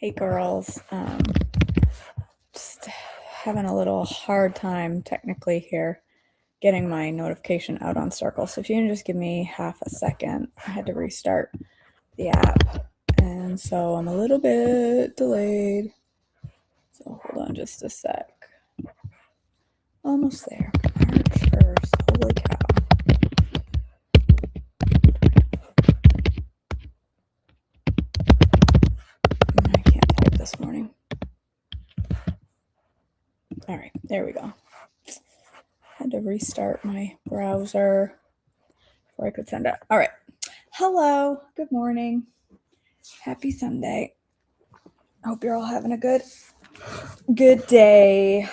Hey girls, just having a little hard time technically here getting my notification out on Circle. So if you can just give me half a second, I had to restart the app. And so I'm a little bit delayed. So hold on just a sec. Almost there. March 1st. Holy cow. I can't type this morning. All right, there we go. Had to restart my browser before I could send it. All right. Hello. Good morning. Happy Sunday. Hope you're all having a good day.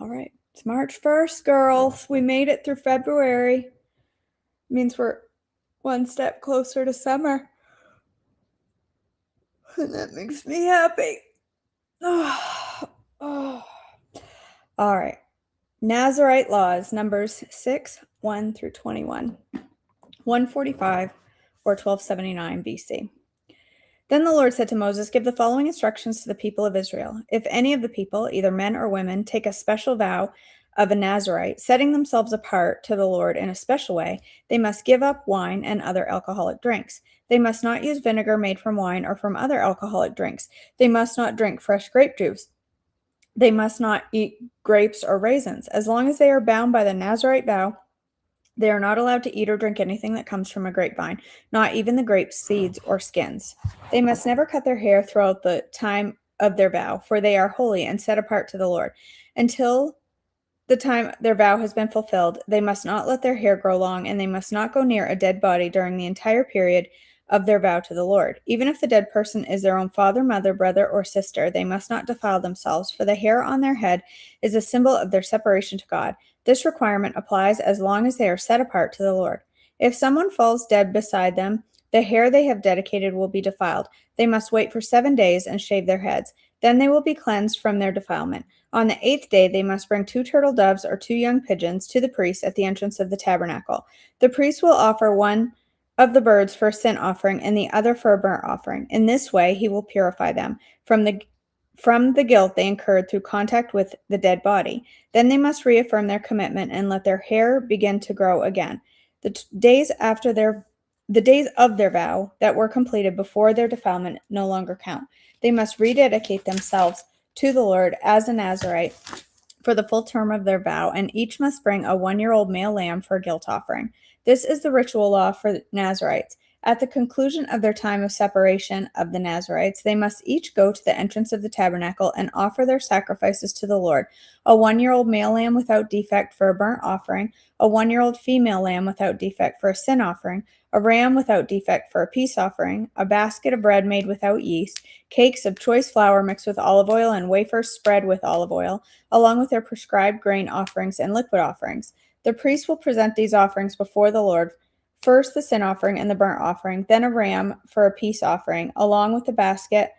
All right. It's March 1st, girls. We made it through February. Means we're one step closer to summer. And that makes me happy. Oh. All right. Nazarite laws, Numbers 6, 1 through 21. 145 or 1279 BC. Then the Lord said to Moses, "Give the following instructions to the people of Israel. If any of the people, either men or women, take a special vow of a Nazarite, setting themselves apart to the Lord in a special way, they must give up wine and other alcoholic drinks. They must not use vinegar made from wine or from other alcoholic drinks. They must not drink fresh grape juice. They must not eat grapes or raisins. As long as they are bound by the Nazarite vow, they are not allowed to eat or drink anything that comes from a grapevine, not even the grape seeds or skins. They must never cut their hair throughout the time of their vow, for they are holy and set apart to the Lord. Until the time their vow has been fulfilled, they must not let their hair grow long, and they must not go near a dead body during the entire period of their vow to the Lord. Even if the dead person is their own father, mother, brother, or sister, they must not defile themselves, for the hair on their head is a symbol of their separation to God. This requirement applies as long as they are set apart to the Lord. If someone falls dead beside them, the hair they have dedicated will be defiled. They must wait for 7 days and shave their heads. Then they will be cleansed from their defilement. On the 8th day, they must bring 2 turtle doves or 2 young pigeons to the priest at the entrance of the tabernacle. The priest will offer one of the birds for a sin offering and the other for a burnt offering. In this way, he will purify them from the guilt they incurred through contact with the dead body. Then they must reaffirm their commitment and let their hair begin to grow again. The days of their vow that were completed before their defilement no longer count. They must rededicate themselves to the Lord as a Nazarite for the full term of their vow, and each must bring a 1-year-old male lamb for a guilt offering. This is the ritual law for Nazarites. At the conclusion of their time of separation of the Nazarites, they must each go to the entrance of the tabernacle and offer their sacrifices to the Lord: a 1-year-old male lamb without defect for a burnt offering, a 1-year-old female lamb without defect for a sin offering, a ram without defect for a peace offering, a basket of bread made without yeast, cakes of choice flour mixed with olive oil and wafers spread with olive oil, along with their prescribed grain offerings and liquid offerings. The priest will present these offerings before the Lord, first the sin offering and the burnt offering, then a ram for a peace offering, along with the basket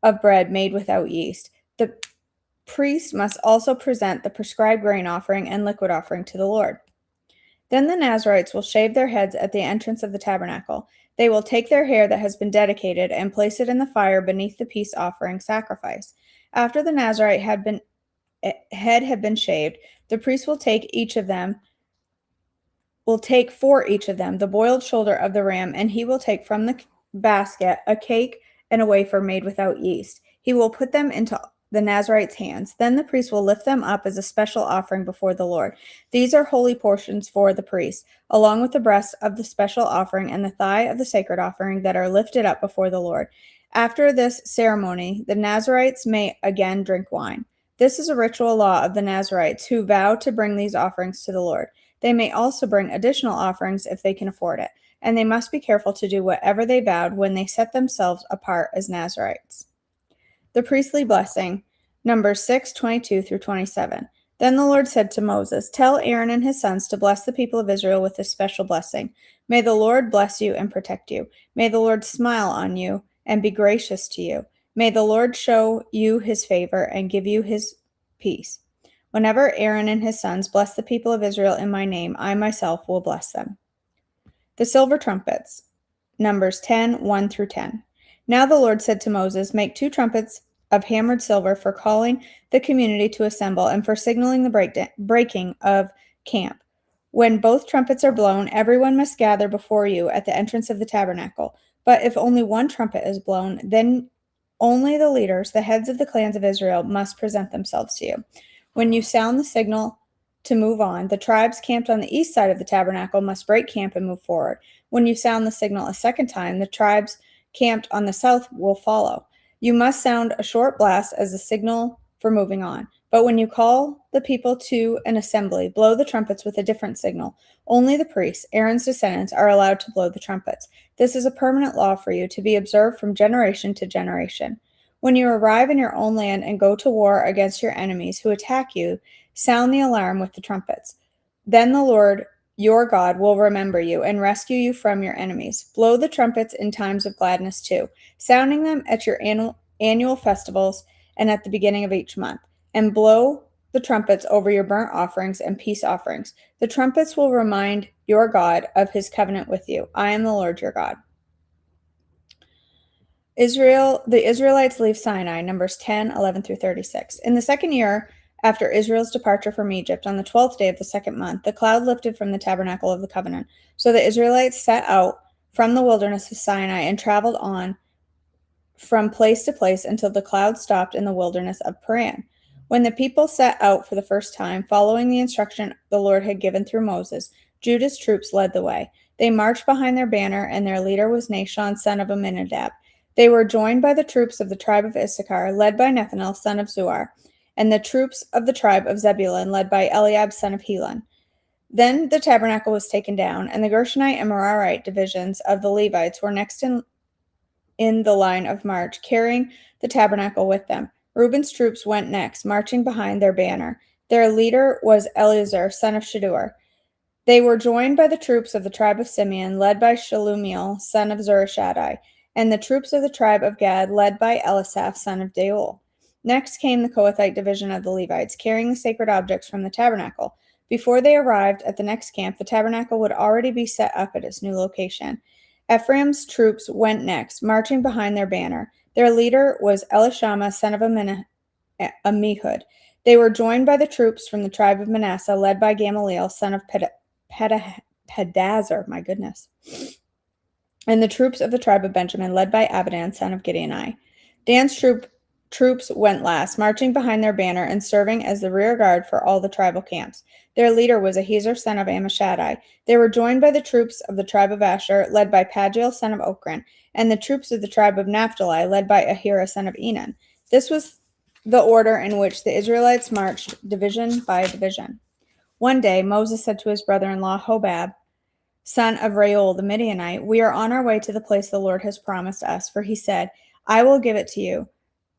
of bread made without yeast. The priest must also present the prescribed grain offering and liquid offering to the Lord. Then the Nazarites will shave their heads at the entrance of the tabernacle. They will take their hair that has been dedicated and place it in the fire beneath the peace offering sacrifice. After the Nazarite head had been shaved, the priest will take for each of them the boiled shoulder of the ram, and he will take from the basket a cake and a wafer made without yeast. He will put them into the Nazarite's hands. Then the priest will lift them up as a special offering before the Lord. These are holy portions for the priest, along with the breast of the special offering and the thigh of the sacred offering that are lifted up before the Lord. After this ceremony, the Nazarites may again drink wine. This is a ritual law of the Nazarites who vow to bring these offerings to the Lord. They may also bring additional offerings if they can afford it, and they must be careful to do whatever they vowed when they set themselves apart as Nazarites. The priestly blessing, Numbers 6:22 through 27. Then the Lord said to Moses, "Tell Aaron and his sons to bless the people of Israel with this special blessing. May the Lord bless you and protect you. May the Lord smile on you and be gracious to you. May the Lord show you his favor and give you his peace. Whenever Aaron and his sons bless the people of Israel in my name, I myself will bless them." The silver trumpets, Numbers 10:1 through 10. Now the Lord said to Moses, "Make 2 trumpets of hammered silver for calling the community to assemble and for signaling the breaking of camp. When both trumpets are blown, everyone must gather before you at the entrance of the tabernacle. But if only one trumpet is blown, then only the leaders, the heads of the clans of Israel, must present themselves to you. When you sound the signal to move on, the tribes camped on the east side of the tabernacle must break camp and move forward. When you sound the signal a second time, the tribes camped on the south will follow. You must sound a short blast as a signal for moving on. But when you call the people to an assembly, blow the trumpets with a different signal. Only the priests, Aaron's descendants, are allowed to blow the trumpets. This is a permanent law for you to be observed from generation to generation. When you arrive in your own land and go to war against your enemies who attack you, sound the alarm with the trumpets. Then the Lord your God will remember you and rescue you from your enemies. Blow the trumpets in times of gladness too, sounding them at your annual festivals and at the beginning of each month. And blow the trumpets over your burnt offerings and peace offerings. The trumpets will remind your God of his covenant with you. I am the Lord your God." The Israelites leave Sinai, Numbers 10, 11 through 36. In the second year after Israel's departure from Egypt, on the 12th day of the second month, the cloud lifted from the tabernacle of the covenant. So the Israelites set out from the wilderness of Sinai and traveled on from place to place until the cloud stopped in the wilderness of Paran. When the people set out for the first time, following the instruction the Lord had given through Moses, Judah's troops led the way. They marched behind their banner, and their leader was Nahshon, son of Amminadab. They were joined by the troops of the tribe of Issachar, led by Nethanel, son of Zuar, and the troops of the tribe of Zebulun, led by Eliab, son of Helon. Then the tabernacle was taken down, and the Gershonite and Merarite divisions of the Levites were next in the line of march, carrying the tabernacle with them. Reuben's troops went next, marching behind their banner. Their leader was Eleazar, son of Shadur. They were joined by the troops of the tribe of Simeon, led by Shelumiel, son of Zurishaddai, and the troops of the tribe of Gad, led by Elisaph, son of Deuel. Next came the Kohathite division of the Levites, carrying the sacred objects from the tabernacle. Before they arrived at the next camp, the tabernacle would already be set up at its new location. Ephraim's troops went next, marching behind their banner. Their leader was Elishama, son of Ammihud. They were joined by the troops from the tribe of Manasseh, led by Gamaliel, son of Pedazur, my goodness, and the troops of the tribe of Benjamin, led by Abidan, son of Gideoni. Dan's troops went last, marching behind their banner and serving as the rear guard for all the tribal camps. Their leader was Ahiezer, son of Ammishaddai. They were joined by the troops of the tribe of Asher, led by Pagiel, son of Ochran, and the troops of the tribe of Naphtali, led by Ahira, son of Enan. This was the order in which the Israelites marched, division by division. One day Moses said to his brother-in-law Hobab, son of Reuel the Midianite, "We are on our way to the place the Lord has promised us, for he said, 'I will give it to you.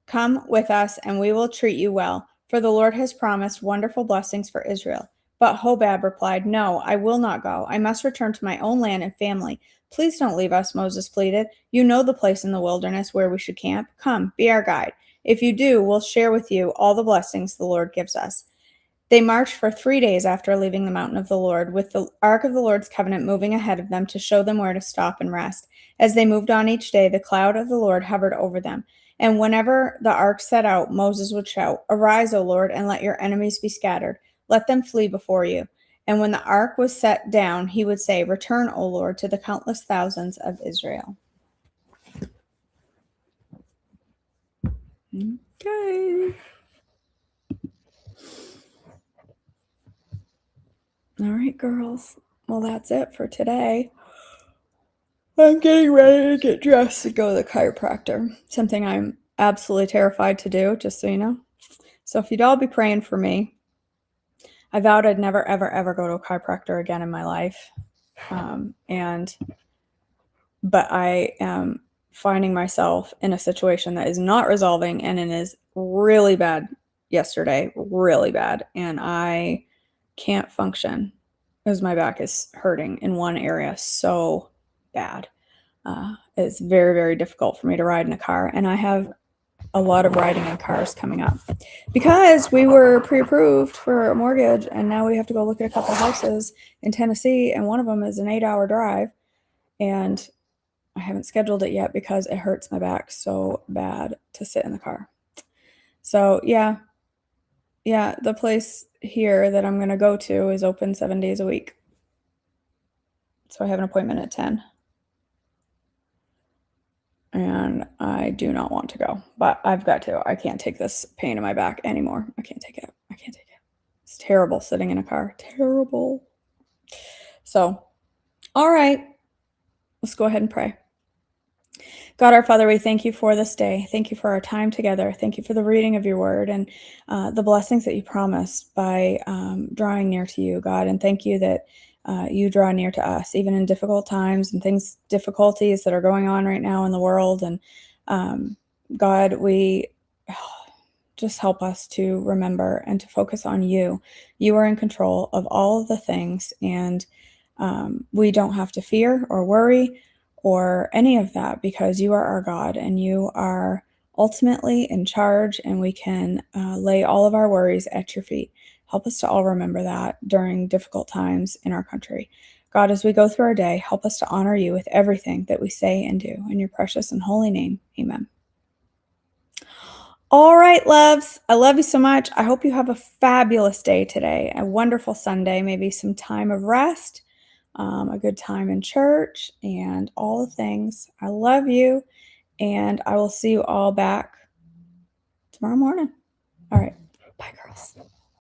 Come with us, and we will treat you well, for the Lord has promised wonderful blessings for Israel.' But Hobab replied, 'No, I will not go. I must return to my own land and family. Please don't leave us,' Moses pleaded. 'You know the place in the wilderness where we should camp. Come, be our guide. If you do, we'll share with you all the blessings the Lord gives us.' They marched for 3 days after leaving the mountain of the Lord, with the ark of the Lord's covenant moving ahead of them to show them where to stop and rest. As they moved on each day, the cloud of the Lord hovered over them. And whenever the ark set out, Moses would shout, 'Arise, O Lord, and let your enemies be scattered. Let them flee before you.' And when the ark was set down, he would say, 'Return, O Lord, to the countless thousands of Israel.'" Okay. All right, girls. Well, that's it for today. I'm getting ready to get dressed to go to the chiropractor. Something I'm absolutely terrified to do, just so you know. So if you'd all be praying for me, I vowed I'd never, ever, ever go to a chiropractor again in my life. But I am finding myself in a situation that is not resolving, and it is really bad yesterday, really bad. And I can't function because my back is hurting in one area so bad. It's very, very difficult for me to ride in a car, and I have a lot of riding in cars coming up because we were pre-approved for a mortgage, and now we have to go look at a couple of houses in Tennessee, and one of them is an 8-hour drive, and I haven't scheduled it yet because it hurts my back so bad to sit in the car. So, yeah, the place here that I'm gonna go to is open 7 days a week. So I have an appointment at 10. And I do not want to go, but I've got to. I can't take this pain in my back anymore. I can't take it. I can't take it. It's terrible sitting in a car. Terrible. So, all right, let's go ahead and pray. God our Father, we thank you for this day. Thank you for our time together. Thank you for the reading of your word and the blessings that you promise by drawing near to you, God. And thank you that you draw near to us, even in difficult times and difficulties that are going on right now in the world. And God, we just help us to remember and to focus on you. You are in control of all of the things, and we don't have to fear or worry or any of that because you are our God and you are ultimately in charge, and we can lay all of our worries at your feet. Help us to all remember that during difficult times in our country. God, as we go through our day, help us to honor you with everything that we say and do. In your precious and holy name, amen. All right, loves. I love you so much. I hope you have a fabulous day today, a wonderful Sunday, maybe some time of rest, a good time in church, and all the things. I love you, and I will see you all back tomorrow morning. All right. Bye, girls.